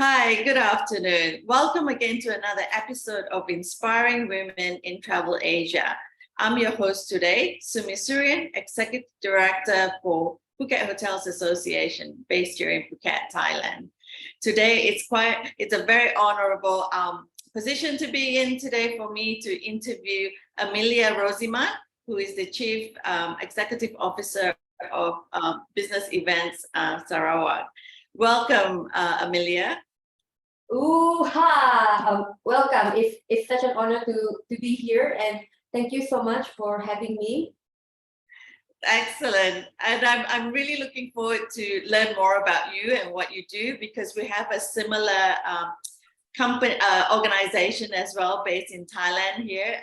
Hi, good afternoon. Welcome again to another episode of Inspiring Women in Travel Asia. I'm your host today, Sumi Suryan, Executive Director for Phuket Hotels Association, based here in Phuket, Thailand. Today, it's a very honorable position to be in today for me to interview Amelia Roziman, who is the Chief Executive Officer of Business Events Sarawak. Welcome, Amelia. Welcome. It's such an honor to be here, and thank you so much for having me. Excellent. And I'm really looking forward to learn more about you and what you do, because we have a similar company organization as well, based in Thailand here,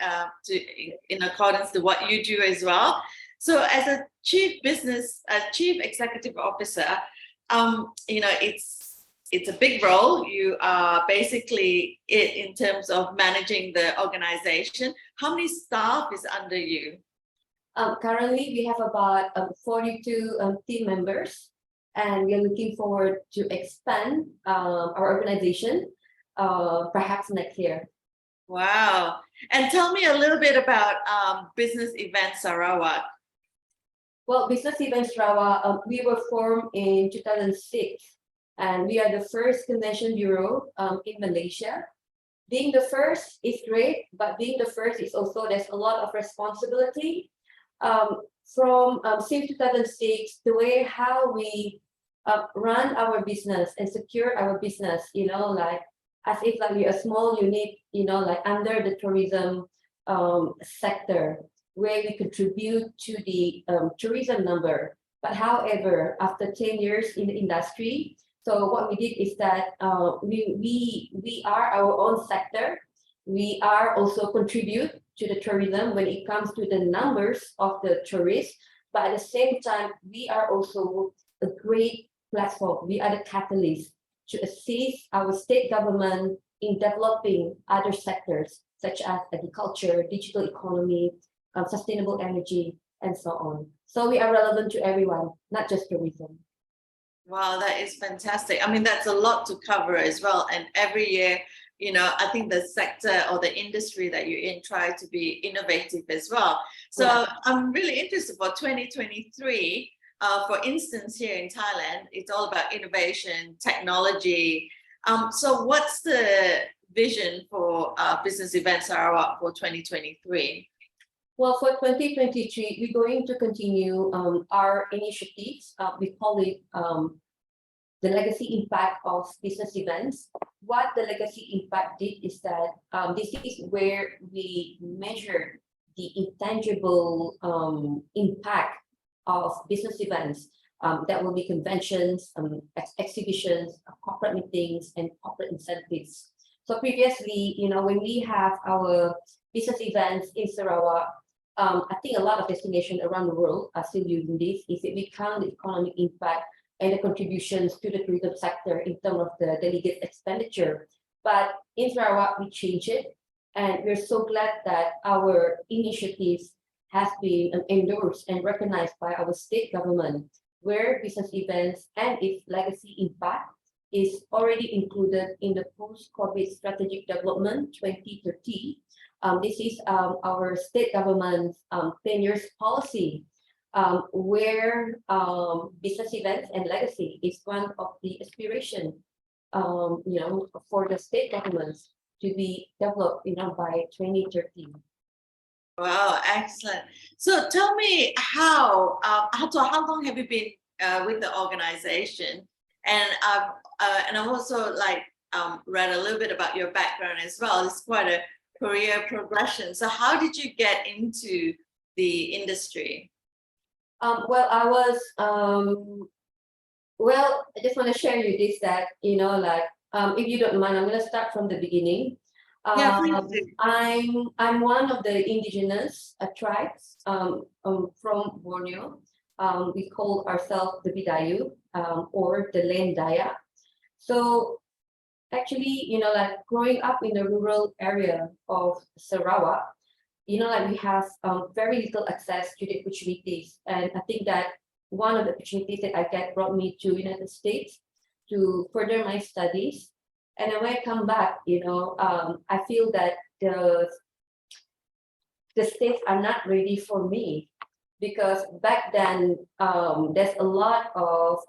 in accordance to what you do as well. So as a chief executive officer, it's a big role. You are basically in terms of managing the organization. How many staff is under you? Currently, we have about 42 team members, and we are looking forward to expand our organization perhaps next year. Wow. And tell me a little bit about Business Events Sarawak. Well, Business Events Sarawak, we were formed in 2006. And we are the first convention bureau in Malaysia. Being the first is great, but being the first is also, there's a lot of responsibility. Since 2006, the way how we run our business and secure our business, as if we're a small unit, under the tourism sector, where we contribute to the tourism number. But however, after 10 years in the industry, so what we did is that we are our own sector. We are also contribute to the tourism when it comes to the numbers of the tourists. But at the same time, we are also a great platform. We are the catalyst to assist our state government in developing other sectors, such as agriculture, digital economy, sustainable energy, and so on. So we are relevant to everyone, not just tourism. Wow, that is fantastic. I mean, that's a lot to cover as well. And every year, I think the sector or the industry that you're in try to be innovative as well. So yeah. I'm really interested for 2023. For instance, here in Thailand, it's all about innovation, technology. So what's the vision for Business Events Sarawak for 2023? Well, for 2023, we're going to continue our initiatives. We call it the legacy impact of business events. What the legacy impact did is that this is where we measure the intangible impact of business events. That will be conventions, exhibitions, corporate meetings, and corporate incentives. So previously, when we have our business events in Sarawak, I think a lot of destinations around the world are still using this. Is that we count the economic impact and the contributions to the tourism sector in terms of the delegate expenditure. But in Sarawak, we change it, and we're so glad that our initiatives has been endorsed and recognized by our state government, where business events and its legacy impact is already included in the post-COVID strategic development 2030. This is our state government's 10 years policy, where business events and legacy is one of the aspiration, for the state governments to be developed, by 2030. Wow, excellent. So tell me how long have you been with the organization? And I've also read a little bit about your background as well. It's quite a career progression. So how did you get into the industry? I just want to share you this, that, if you don't mind, I'm going to start from the beginning. Yeah, please do. I'm one of the indigenous tribes from Borneo. We call ourselves the Bidayuh, or the land Dayak. So actually, growing up in the rural area of Sarawak, we have very little access to the opportunities. And I think that one of the opportunities that I get brought me to United States to further my studies. And then when I come back, I feel that the states are not ready for me, because back then there's a lot of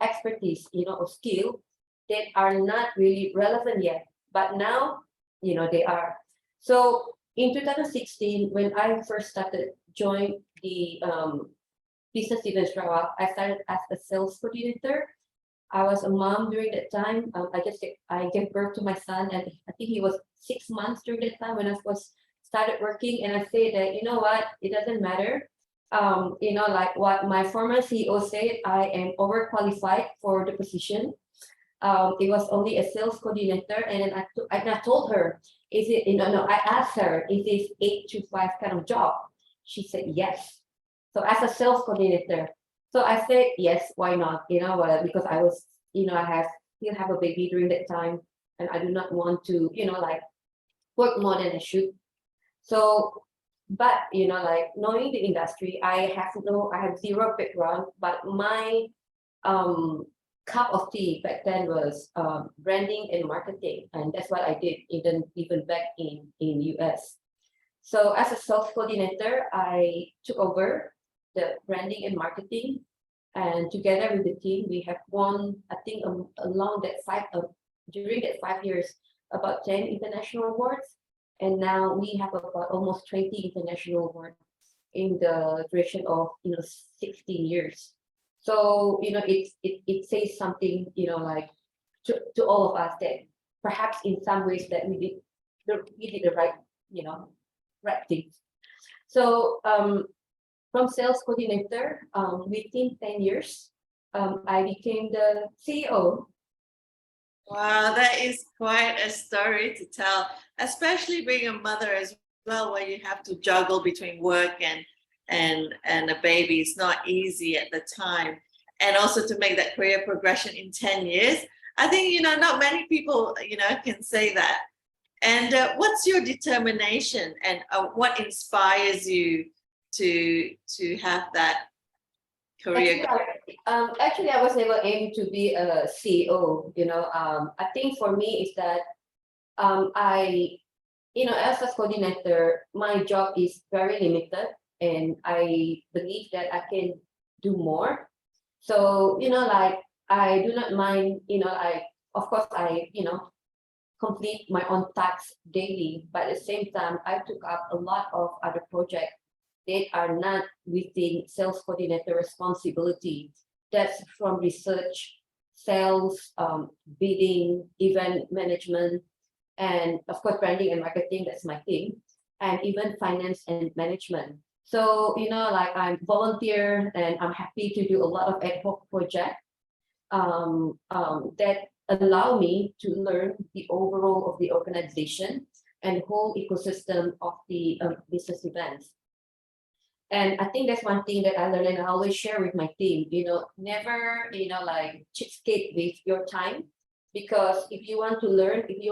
expertise, or skill that are not really relevant yet, but now they are. So in 2016, when I first started join the business event Sarawak, I started as a sales coordinator. I was a mom during that time. I gave birth to my son, and I think he was 6 months during that time when I was started working. And I say that, you know what, it doesn't matter. Like what my former CEO said, I am overqualified for the position. It was only a sales coordinator, and then I told her, is it, no, I asked her, is this 8 to 5 kind of job? She said yes. So as a sales coordinator, so I said yes, why not? Because I was, I still have a baby during that time, and I do not want to, like work more than I should. So, but like knowing the industry, I have zero background, but my cup of tea back then was branding and marketing, and that's what I did even back in US. So as a sales coordinator, I took over the branding and marketing, and together with the team, we have won, I think, during that 5 years, about 10 international awards, and now we have about almost 20 international awards in the duration of 16 years. So it says something, like to all of us, that perhaps in some ways that we did the right things. So from sales coordinator, within 10 years, I became the CEO. Wow, that is quite a story to tell, especially being a mother as well, where you have to juggle between work and a baby. It's not easy at the time. And also to make that career progression in 10 years. I think, not many people, can say that. And what's your determination, and what inspires you to have that career? Actually, I was never aimed to be a CEO. I think for me is that as a coordinator, my job is very limited, and I believe that I can do more. So like I do not mind. Of course I complete my own tasks daily, but at the same time, I took up a lot of other projects that are not within sales coordinator responsibility. That's from research, sales, bidding, event management, and of course, branding and marketing, that's my thing, and even finance and management. So, like I'm volunteer, and I'm happy to do a lot of ad hoc projects that allow me to learn the overall of the organization and whole ecosystem of the business events. And I think that's one thing that I learned, and I always share with my team, never, like cheapskate with your time, because if you want to learn, if you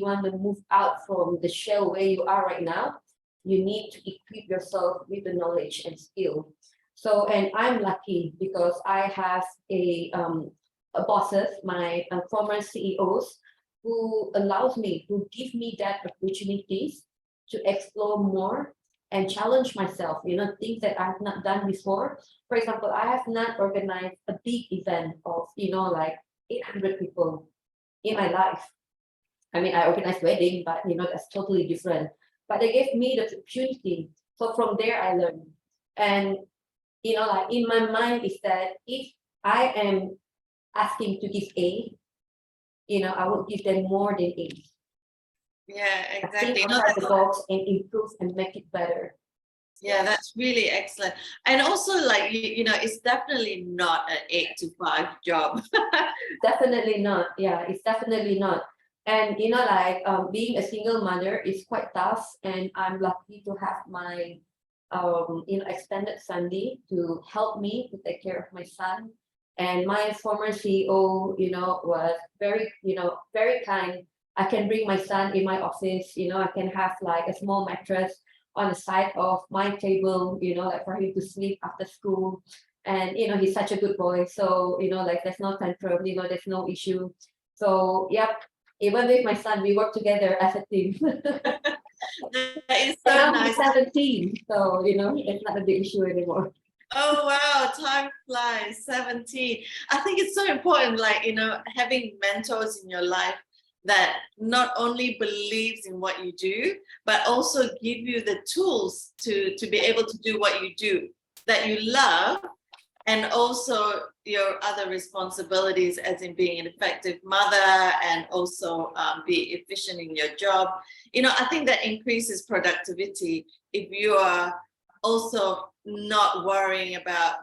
want to move out from the shell where you are right now, you need to equip yourself with the knowledge and skill. So, and I'm lucky because I have a bosses, my former CEOs, who give me that opportunities to explore more and challenge myself, things that I've not done before. For example, I have not organized a big event of, like 800 people in my life. I mean, I organized wedding, but that's totally different. But they gave me the opportunity. So from there, I learned. And, like in my mind is that if I am asking to give A, I would give them more than A. Yeah, exactly. Think outside the box and improve and make it better. Yeah, that's really excellent. And also, like, it's definitely not an 8 to 5 job. Definitely not. Yeah, it's definitely not. And like being a single mother is quite tough, and I'm lucky to have my extended family to help me to take care of my son. And my former CEO, was very, very kind. I can bring my son in my office, I can have like a small mattress on the side of my table, like for him to sleep after school. And, he's such a good boy. So, like there's no tantrum, there's no issue. So yep, even with my son, we work together as a team. That is so Now nice. he's 17, so it's not a big issue anymore. Oh wow, time flies. 17. I think it's so important, like, having mentors in your life that not only believes in what you do, but also give you the tools to be able to do what you do that you love, and also your other responsibilities, as in being an effective mother and also be efficient in your job. I think that increases productivity if you are also not worrying about,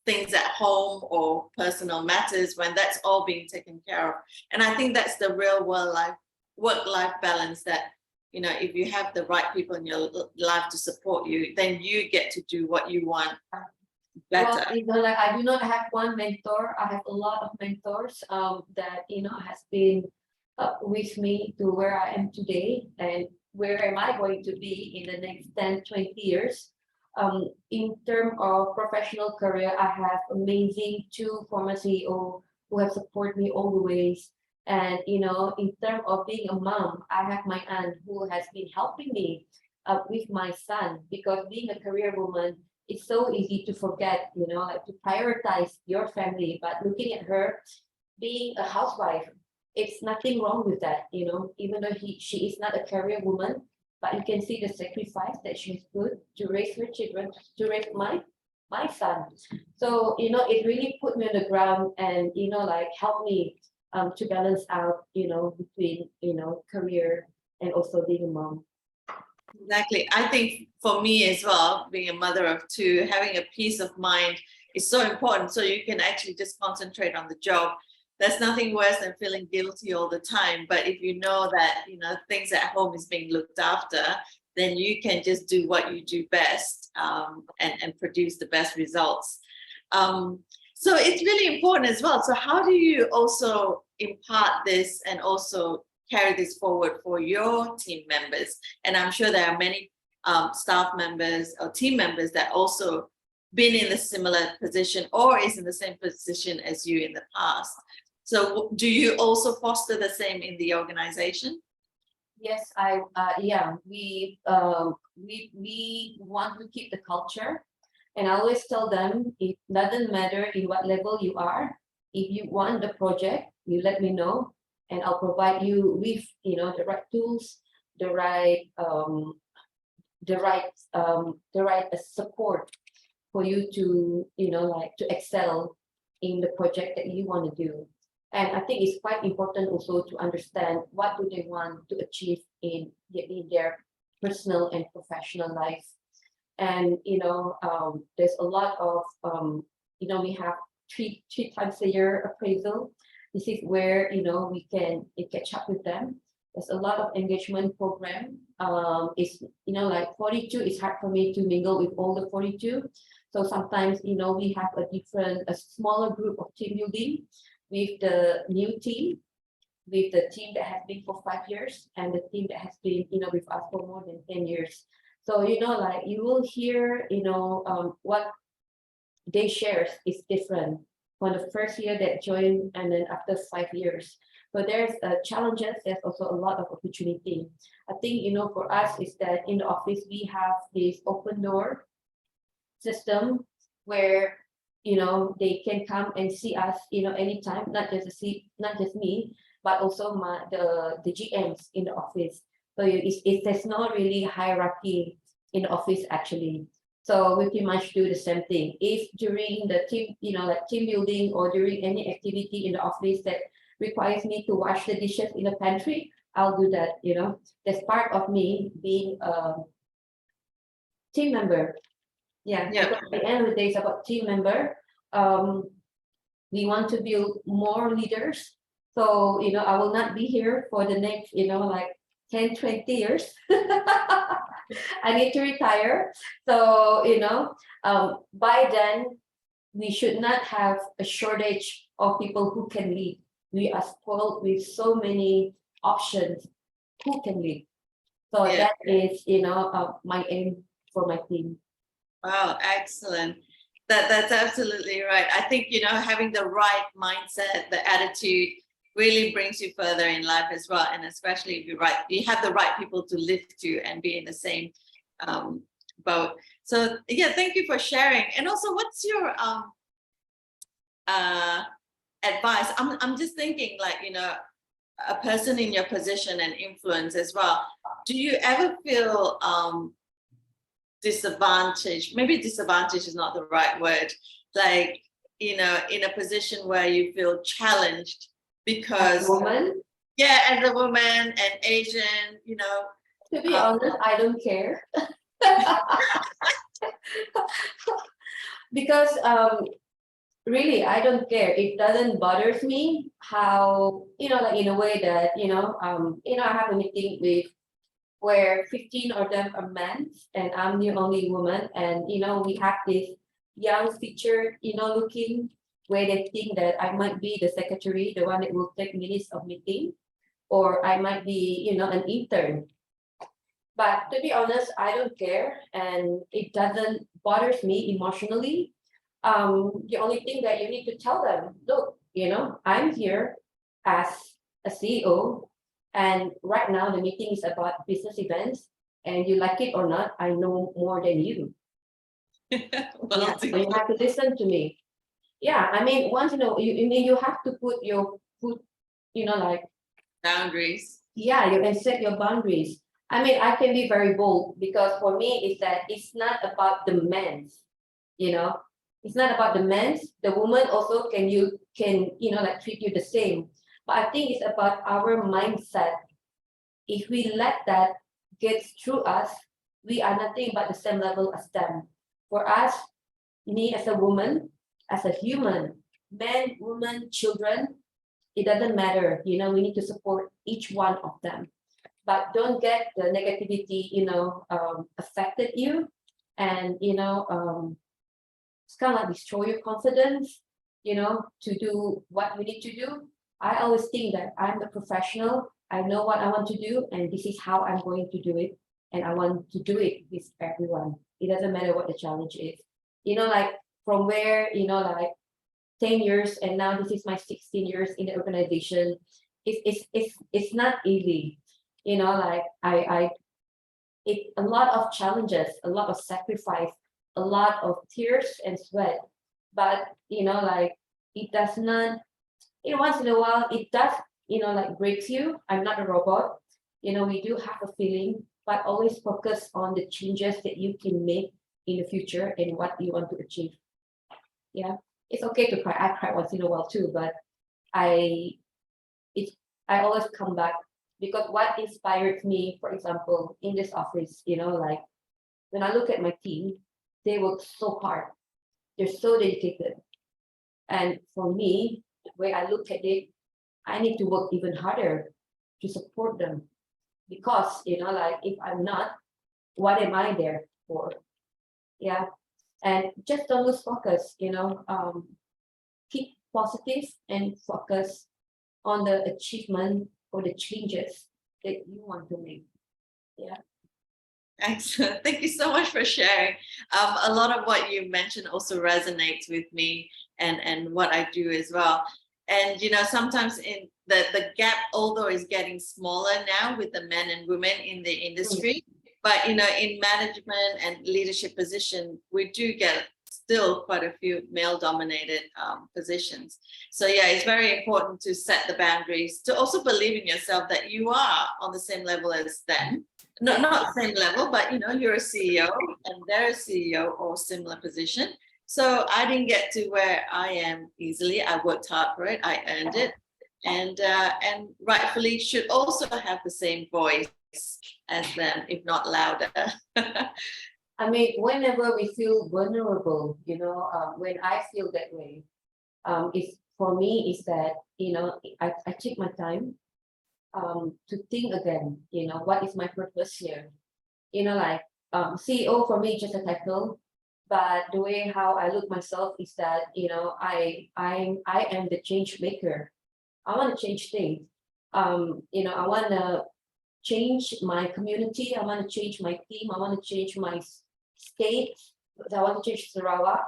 things at home or personal matters, when that's all being taken care of. And I think that's the real work-life balance, that, if you have the right people in your life to support you, then you get to do what you want better. Well, like I do not have one mentor. I have a lot of mentors that has been with me to where I am today, and where am I going to be in the next 10, 20 years. In terms of professional career, I have amazing two former CEO who have supported me all the ways. And in terms of being a mom, I have my aunt who has been helping me with my son, because being a career woman, it's so easy to forget, like to prioritize your family. But looking at her being a housewife, it's nothing wrong with that, even though she is not a career woman, but you can see the sacrifice that she's put to raise her children, to raise my son. So, it really put me on the ground and, like help me to balance out, between, career and also being a mom. Exactly. I think for me as well, being a mother of two, having a peace of mind is so important. So you can actually just concentrate on the job. There's nothing worse than feeling guilty all the time. But if you know that, things at home is being looked after, then you can just do what you do best, and produce the best results. So it's really important as well. So how do you also impart this and also carry this forward for your team members? And I'm sure there are many staff members or team members that also been in a similar position or is in the same position as you in the past. So do you also foster the same in the organization? Yes, we want to keep the culture, and I always tell them it doesn't matter in what level you are. If you want the project, you let me know, and I'll provide you with the right tools, the right support for you to like to excel in the project that you want to do. And I think it's quite important also to understand what do they want to achieve in their personal and professional life. And there's a lot of we have three times a year appraisal. This is where we can catch up with them. There's a lot of engagement program. It's like 42. It's hard for me to mingle with all the 42. So sometimes we have a smaller group of team building with the new team, with the team that has been for 5 years, and the team that has been with us for more than 10 years. So like you will hear what they share is different from the first year that joined and then after 5 years. So there's challenges, there's also a lot of opportunity. I think for us is that in the office we have this open door system where they can come and see us anytime, not just me, but also the GMs in the office. So there's no really hierarchy in the office actually. So we pretty much do the same thing. If during the team, like team building or during any activity in the office that requires me to wash the dishes in the pantry, I'll do that. That's part of me being a team member. Yeah. Because at the end of the day, it's about team member. We want to build more leaders. So, I will not be here for the next, like 10, 20 years. I need to retire. So, by then, we should not have a shortage of people who can lead. We are spoiled with so many options who can lead. So that is, my aim for my team. Wow, excellent. That's absolutely right. I think, having the right mindset, the attitude really brings you further in life as well. And especially if you have the right people to lift you and be in the same boat. So yeah, thank you for sharing. And also, what's your advice? I'm just thinking, like, a person in your position and influence as well. Do you ever feel disadvantaged? Maybe disadvantage is not the right word. Like, in a position where you feel challenged because As a woman, yeah, as a woman and Asian, to be honest, I don't care. Because really, I don't care. It doesn't bothers me how, like in a way that, I have a meeting with where 15 of them are men and I'm the only woman. And, we have this young teacher, looking where they think that I might be the secretary, the one that will take minutes of meeting, or I might be, an intern. But to be honest, I don't care and it doesn't bothers me emotionally. The only thing that you need to tell them, look, I'm here as a CEO, and right now the meeting is about business events, and you like it or not, I know more than you. Well, So you have to listen to me. Yeah, I mean, once you have to put your foot, like boundaries. yeah, you can set your boundaries. I mean, I can be very bold because for me, is that it's not about the men's, it's not about the men's. The woman also can like treat you the same. But I think it's about our mindset. If we let that get through us, we are nothing but the same level as them. For us, me as a woman, as a human, men, women, children, it doesn't matter. We need to support each one of them. But don't get the negativity, affected you, and it's kind of like destroy your confidence, to do what you need to do. I always think that I'm a professional. I know what I want to do, and this is how I'm going to do it. And I want to do it with everyone. It doesn't matter what the challenge is. Like from where, like 10 years, and now this is my 16 years in the organization. It's not easy. Like it a lot of challenges, a lot of sacrifice, a lot of tears and sweat. But like it does not, once in a while it does, like breaks you. I'm not a robot. We do have a feeling, but always focus on the changes that you can make in the future and what you want to achieve. Yeah, it's okay to cry. I cry once in a while too, but I always come back because what inspired me, for example, in this office, like when I look at my team, they work so hard. They're so dedicated. And for me, the way I look at it, I need to work even harder to support them. Because, like if I'm not, what am I there for? Yeah. And just don't lose focus, keep positive and focus on the achievement or the changes that you want to make. Yeah. Excellent. Thank you so much for sharing. A lot of what you mentioned also resonates with me and what I do as well. And sometimes in the gap, although is getting smaller now with the men and women in the industry, but in management and leadership position, we do get still quite a few male-dominated positions. So yeah, it's very important to set the boundaries, to also believe in yourself that you are on the same level as them. Not the same level, but you're a CEO and they're a CEO or similar position. So I didn't get to where I am easily. I worked hard for it. I earned it, and rightfully should also have the same voice as them, if not louder. I mean, whenever we feel vulnerable, when I feel that way, it's for me is that I take my time to think again, what is my purpose here? Like CEO for me just a title, but the way how I look myself is that I am the change maker. I want to change things. I want to change my community. I want to change my team. I want to change my state. I want to change Sarawak.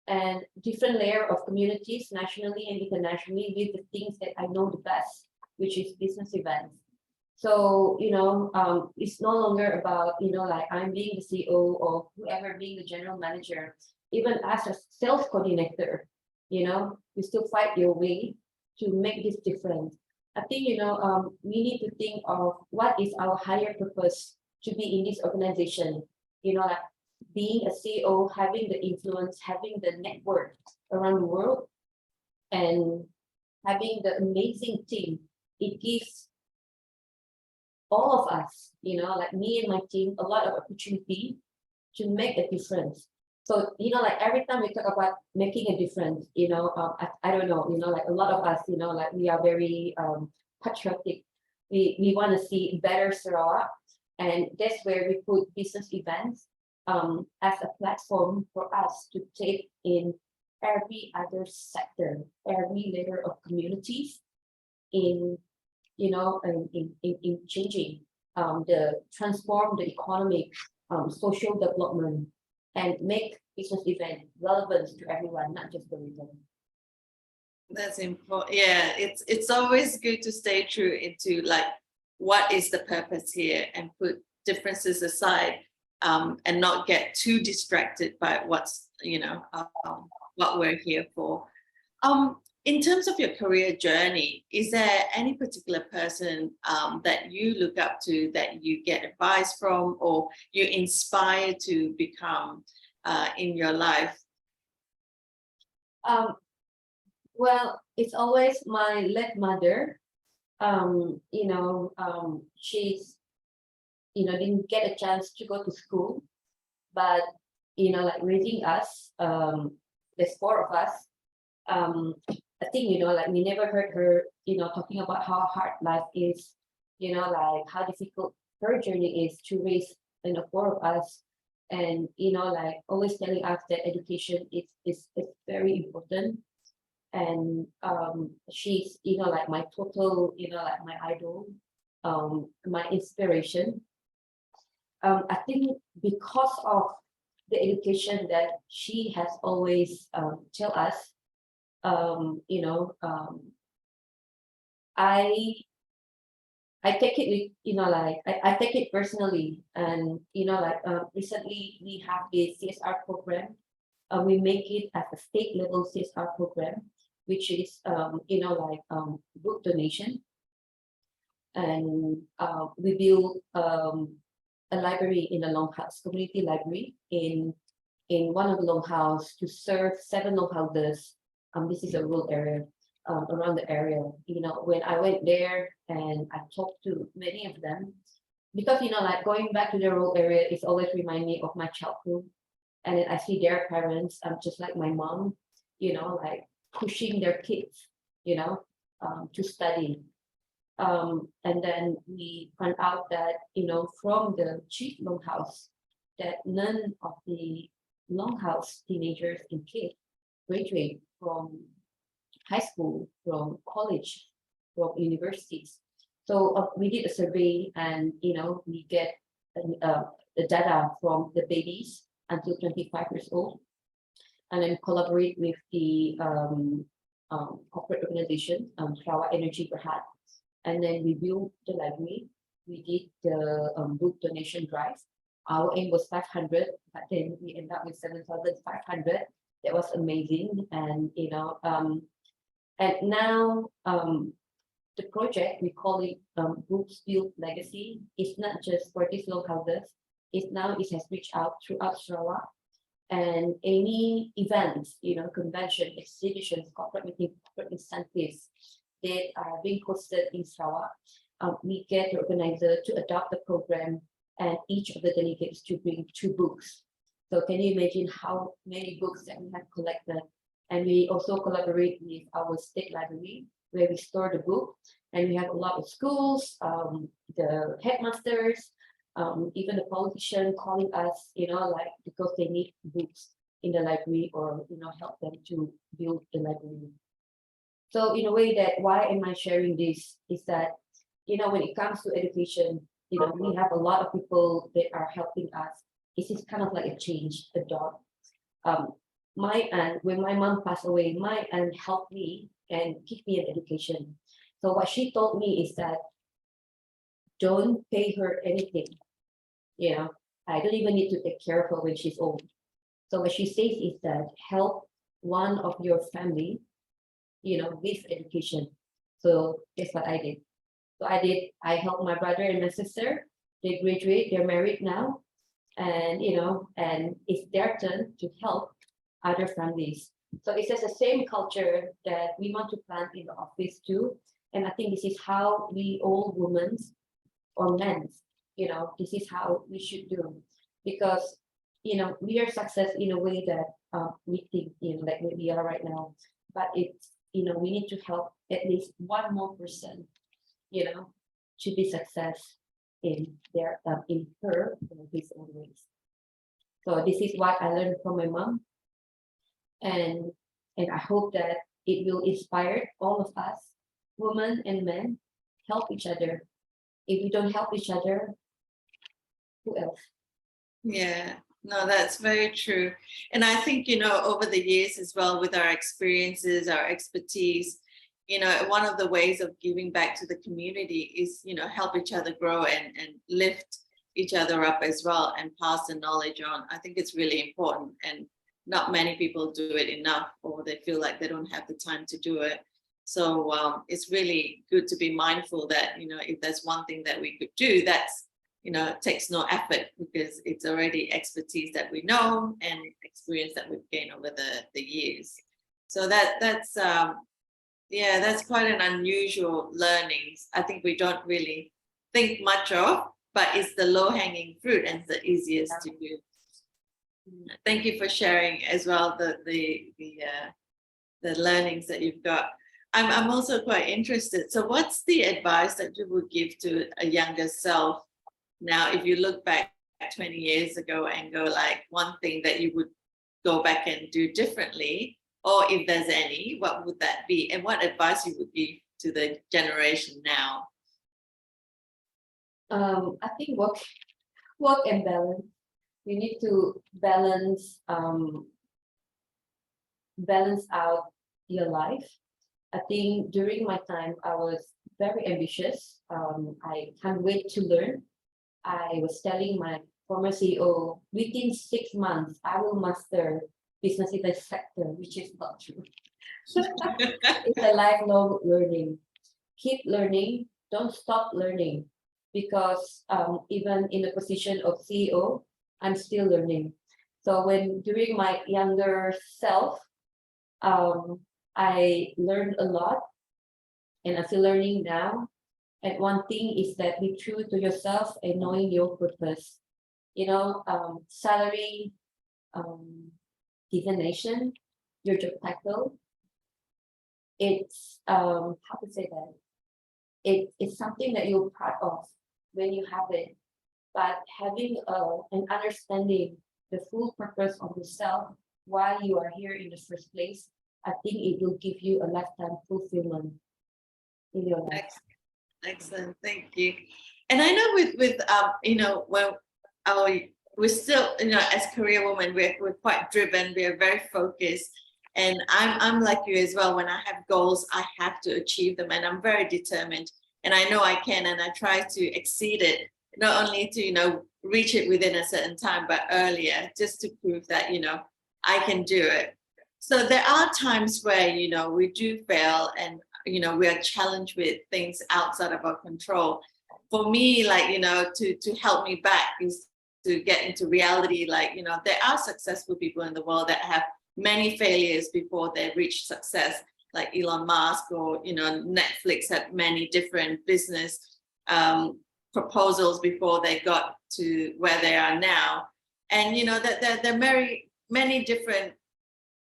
and different layer of communities nationally and internationally with the things that I know the best, which is business events. So, it's no longer about, like I'm being the CEO or whoever being the general manager, even as a sales coordinator, you still fight your way to make this difference. I think, we need to think of what is our higher purpose to be in this organization, like being a CEO, having the influence, having the network around the world, and having the amazing team. It gives all of us, like me and my team, a lot of opportunity to make a difference. So, like every time we talk about making a difference, I don't know, like a lot of us, like we are very patriotic. We want to see better Sarawak. And that's where we put business events as a platform for us to take in every other sector, every layer of communities in changing transform the economic, social development, and make business event relevant to everyone, not just the region. That's important. Yeah, it's always good to stay true into like what is the purpose here and put differences aside, and not get too distracted by what's what we're here for. In terms of your career journey, is there any particular person that you look up to, that you get advice from, or you inspire to become in your life? Well, it's always my late mother. She's didn't get a chance to go to school, but like raising us, there's four of us. I think like we never heard her talking about how hard life is, like how difficult her journey is to raise four of us, and like always telling us that education is very important. And she's like my total like my idol, my inspiration. I think because of the education that she has always tell us, I take it with like I take it personally, and like recently we have a CSR program. We make it as a state level CSR program, which is like book donation, and we build a library in a longhouse, community library in one of the longhouse to serve 7 longhouses. This is a rural area around the area. When I went there and I talked to many of them, because like going back to the rural area is always remind me of my childhood, and then I see their parents, just like my mom, like pushing their kids, to study. And then we found out that from the chief longhouse that none of the longhouse teenagers and kids graduate from high school, from college, from universities. So we did a survey, and we get the data from the babies until 25 years old, and then collaborate with the corporate organization, Sarawak Energy Berhad, and then we built the library. We did the book donation drive. Our aim was 500, but then we ended up with 7,500. That was amazing, and and now the project, we call it Books Build Legacy. It's not just for these longhouses. It has reached out throughout Sarawak, and any events, convention, exhibitions, corporate meetings, corporate incentives that are being hosted in Sarawak, we get the organizer to adopt the program, and each of the delegates to bring 2 books. So can you imagine how many books that we have collected? And we also collaborate with our state library, where we store the book, and we have a lot of schools, the headmasters, even the politician calling us, like because they need books in the library, or help them to build the library. So in a way, that why am I sharing this is that when it comes to education, we have a lot of people that are helping us. This is kind of like a change, a dot. my aunt, when my mom passed away, my aunt helped me and give me an education. So what she told me is that don't pay her anything. You know, I don't even need to take care of her when she's old. So what she says is that help one of your family, with education. So that's what I did. So I helped my brother and my sister. They graduate, they're married now. And and it's their turn to help other families. So it's just the same culture that we want to plant in the office too. And I think this is how we all women or men, this is how we should do. Because we are success in a way that we think, like we are right now. But it's we need to help at least one more person, to be success in their in her or his own ways. So this is what I learned from my mom, and I hope that it will inspire all of us, women and men, help each other. If we don't help each other, who else? Yeah, no, that's very true. And I think, over the years as well, with our experiences, our expertise, one of the ways of giving back to the community is, help each other grow and lift each other up as well and pass the knowledge on. I think it's really important, and not many people do it enough, or they feel like they don't have the time to do it. So it's really good to be mindful that, if there's one thing that we could do, that's, takes no effort, because it's already expertise that we know and experience that we've gained over the years. So that's quite an unusual learning. I think we don't really think much of, but it's the low-hanging fruit and the easiest to do. Thank you for sharing as well the learnings that you've got. I'm also quite interested. So what's the advice that you would give to a younger self now, if you look back 20 years ago and go like one thing that you would go back and do differently, or if there's any, what would that be? And what advice you would give to the generation now? I think work and balance. You need to balance out your life. I think during my time, I was very ambitious. I can't wait to learn. I was telling my former CEO, within 6 months, I will master business in the sector, which is not true. It's a lifelong learning. Keep learning. Don't stop learning, because even in the position of CEO, I'm still learning. So during my younger self, I learned a lot, and I'm still learning now. And one thing is that be true to yourself and knowing your purpose. Salary, designation, your job title. It's how to say that? It's something that you're proud of when you have it. But having an understanding the full purpose of yourself, why you are here in the first place, I think it will give you a lifetime fulfillment in your life. Excellent, thank you. And I know with when we're still, as career women, we're quite driven, we're very focused. And I'm like you as well. When I have goals, I have to achieve them, and I'm very determined. And I know I can, and I try to exceed it, not only to reach it within a certain time, but earlier, just to prove that I can do it. So there are times where we do fail, and we are challenged with things outside of our control. For me, like to help me back is to get into reality. Like there are successful people in the world that have many failures before they reach success, like Elon Musk, or Netflix had many different business proposals before they got to where they are now. And that there are many different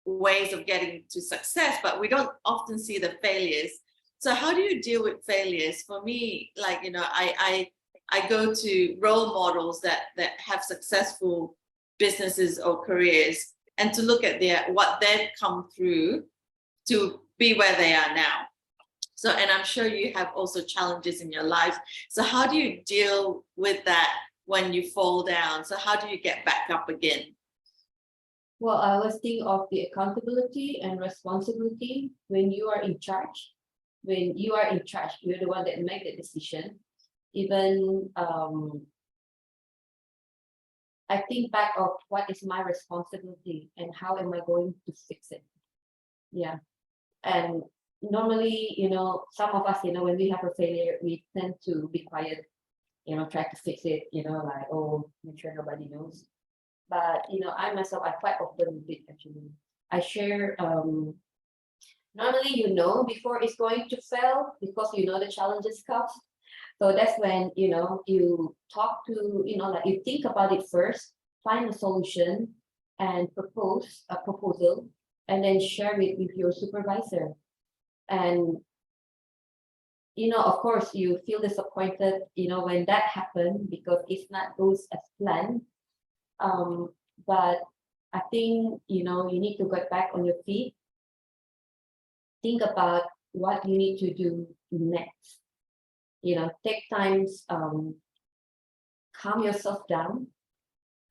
ways of getting to success, but we don't often see the failures. So how do you deal with failures? For me, like I go to role models that have successful businesses or careers, and to look at what they've come through to be where they are now. So, and I'm sure you have also challenges in your life. So how do you deal with that when you fall down? So how do you get back up again? Well, I was thinking of the accountability and responsibility when you are in charge. When you are in charge, you're the one that make the decision. Even I think back of what is my responsibility and how am I going to fix it. Yeah. And normally, some of us, when we have a failure, we tend to be quiet, try to fix it, like, oh, make sure nobody knows. But, I myself, I quite open with it actually. I share, normally, before it's going to fail because the challenges come. So that's when, you talk to, like you think about it first, find a solution and propose a proposal and then share it with your supervisor. And, of course, you feel disappointed, when that happened because it's not goes as planned. But I think, you need to get back on your feet. Think about what you need to do next. Take times, calm yourself down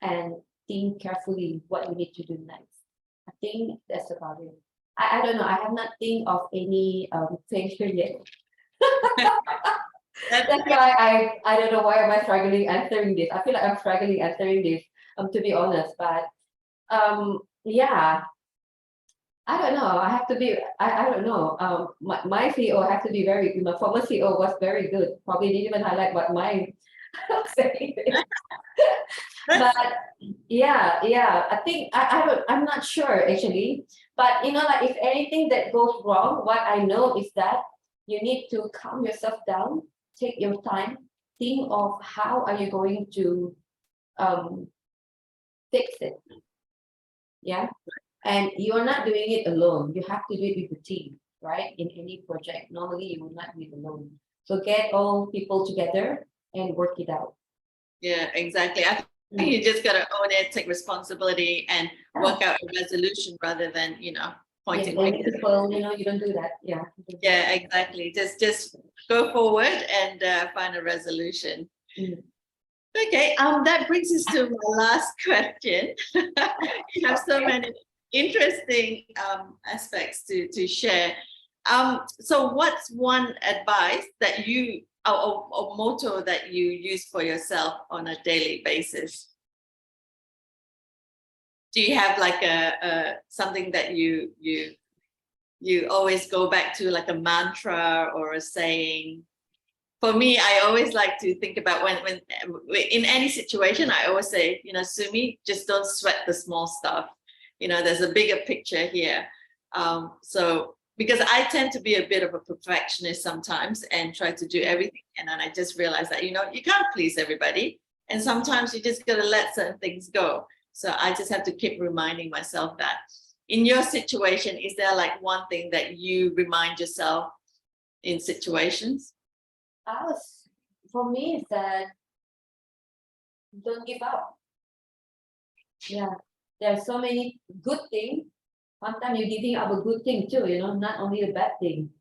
and think carefully what you need to do next. I think that's about it. I don't know. I have not think of any failure yet. That's why I don't know why am I struggling answering this. I feel like I'm struggling answering this, to be honest. But yeah, I don't know. I have to be. I don't know. My CEO has to be very. My former CEO was very good. Probably didn't even highlight what my saying is. But yeah, I think I'm not sure actually. But like if anything that goes wrong, what I know is that you need to calm yourself down, take your time, think of how are you going to fix it. Yeah. And you're not doing it alone. You have to do it with a team, right? In any project, normally you will not do it alone. So get all people together and work it out. Yeah, exactly. I think you just got to own it, take responsibility, and work out a resolution rather than pointing fingers. People, you don't do that. Yeah. Yeah, exactly. Just go forward and find a resolution. Okay, that brings us to my last question. You have so many interesting aspects to share. So what's one advice that you or motto that you use for yourself on a daily basis? Do you have like a something that you always go back to, like a mantra or a saying? For me, I always like to think about when in any situation, I always say, Sumi, just don't sweat the small stuff. There's a bigger picture here. So because I tend to be a bit of a perfectionist sometimes and try to do everything. And then I just realized that, you can't please everybody. And sometimes you just got to let certain things go. So I just have to keep reminding myself that. In your situation, is there like one thing that you remind yourself in situations? For me, is that don't give up. Yeah, there are so many good things. Sometimes you're giving up a good thing too, not only a bad thing,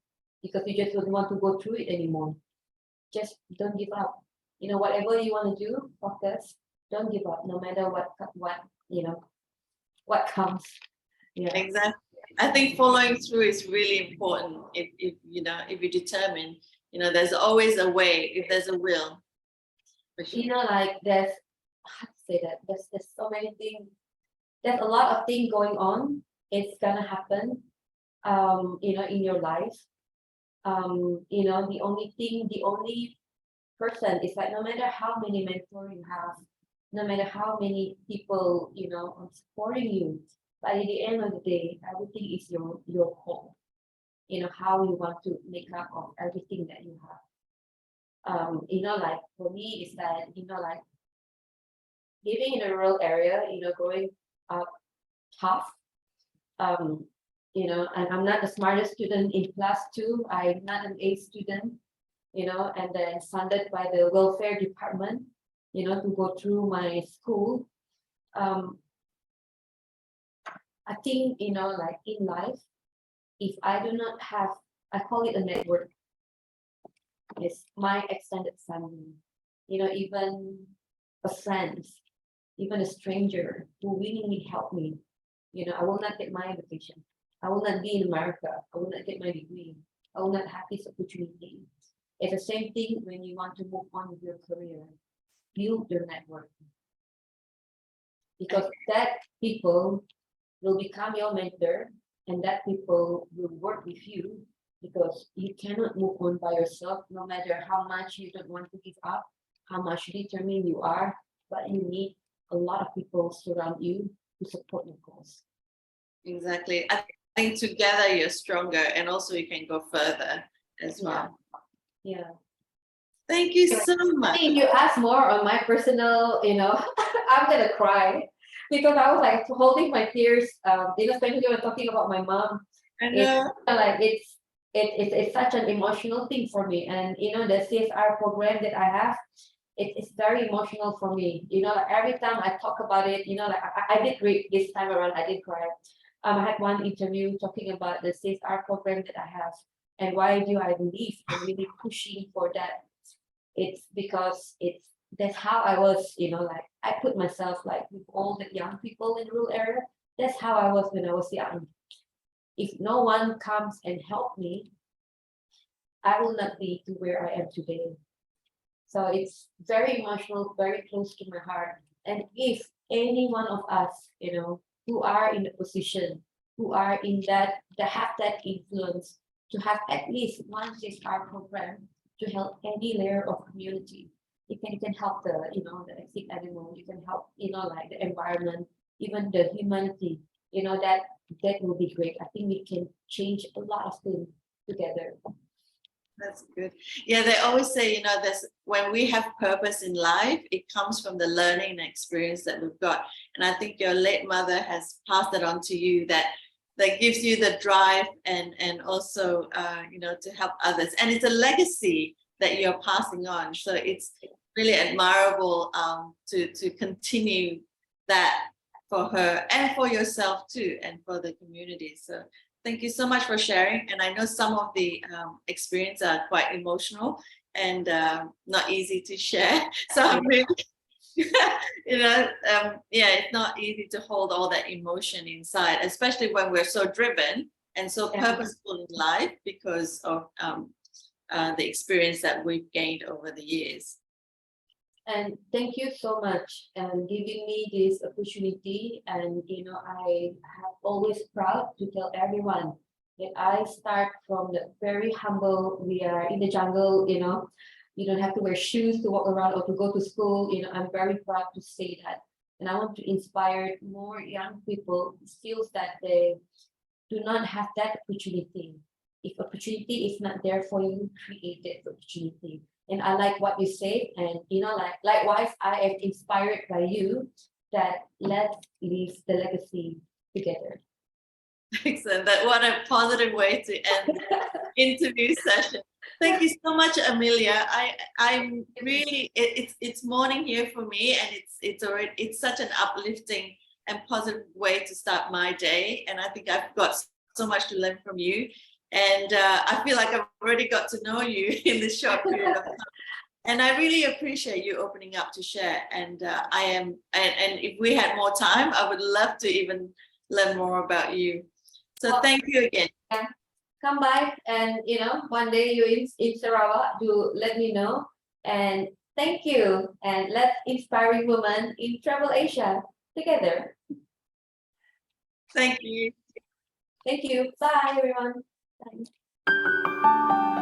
because you just don't want to go through it anymore. Just don't give up. Whatever you want to do, focus. Don't give up, no matter what comes. Yeah, exactly. I think following through is really important. If you determine, there's always a way if there's a will. Like there's how to say that there's so many things. There's a lot of things going on. It's gonna happen, in your life. The only person is like no matter how many mentors you have, no matter how many people are supporting you, but at the end of the day, everything is your home. How you want to make up of everything that you have. Like for me, is that like living in a rural area, growing up tough. And I'm not the smartest student in class too. I'm not an A student, and then funded by the welfare department, to go through my school. I think, like in life, if I do not have, I call it a network. It's my extended family, even a friend, even a stranger who willingly help me. I will not get my education. I will not be in America. I will not get my degree. I will not have this opportunity. It's the same thing when you want to move on with your career. Build your network. Because that people will become your mentor, and that people will work with you, because you cannot move on by yourself, no matter how much you don't want to give up, how much determined you are, but you need a lot of people surround you to support your goals. Exactly. I think together you're stronger, and also you can go further as well. Yeah. Thank you so much. If you ask more on my personal, I'm gonna cry, because I was like holding my tears, especially when talking about my mom. I know. It's such an emotional thing for me, and the CSR program that I have, it's very emotional for me. Like every time I talk about it, like I did read this time around, I did cry. I had one interview talking about the CSR program that I have, and why do I believe I'm really pushing for that. It's because that's how I was, like I put myself like with all the young people in rural area. That's how I was when I was young. If no one comes and help me, I will not be to where I am today. So it's very emotional, very close to my heart. And if any one of us, who are in the position, who are in that have that influence, to have at least one CSR program to help any layer of community. You can help the extinct animal, you can help, like the environment, even the humanity, that will be great. I think we can change a lot of things together. That's good. Yeah, they always say, this when we have purpose in life, it comes from the learning and experience that we've got. And I think your late mother has passed it on to you, that gives you the drive and also to help others. And it's a legacy that you're passing on. So it's really admirable to continue that for her and for yourself too, and for the community. So thank you so much for sharing. And I know some of the experience are quite emotional and not easy to share. So I'm really, it's not easy to hold all that emotion inside, especially when we're so driven and so purposeful in life because of the experience that we've gained over the years. And thank you so much and giving me this opportunity. And I have always proud to tell everyone that I start from the very humble. We are in the jungle, you don't have to wear shoes to walk around or to go to school. I'm very proud to say that. And I want to inspire more young people who feels that they do not have that opportunity. If opportunity is not there for you, create that opportunity. And I like what you say, and likewise, I am inspired by you that let's leave the legacy together. Excellent. What a positive way to end the interview session. Thank you so much, Amelia. I'm really it's morning here for me, and it's such an uplifting and positive way to start my day. And I think I've got so much to learn from you. And I feel like I've already got to know you in this short period of time. And I really appreciate you opening up to share. And and if we had more time, I would love to even learn more about you. So thank you again. Yeah. Come by, and one day you're in Sarawak, do let me know. And thank you. And let's inspiring women in Travel Asia together. Thank you. Thank you. Bye, everyone. Bye.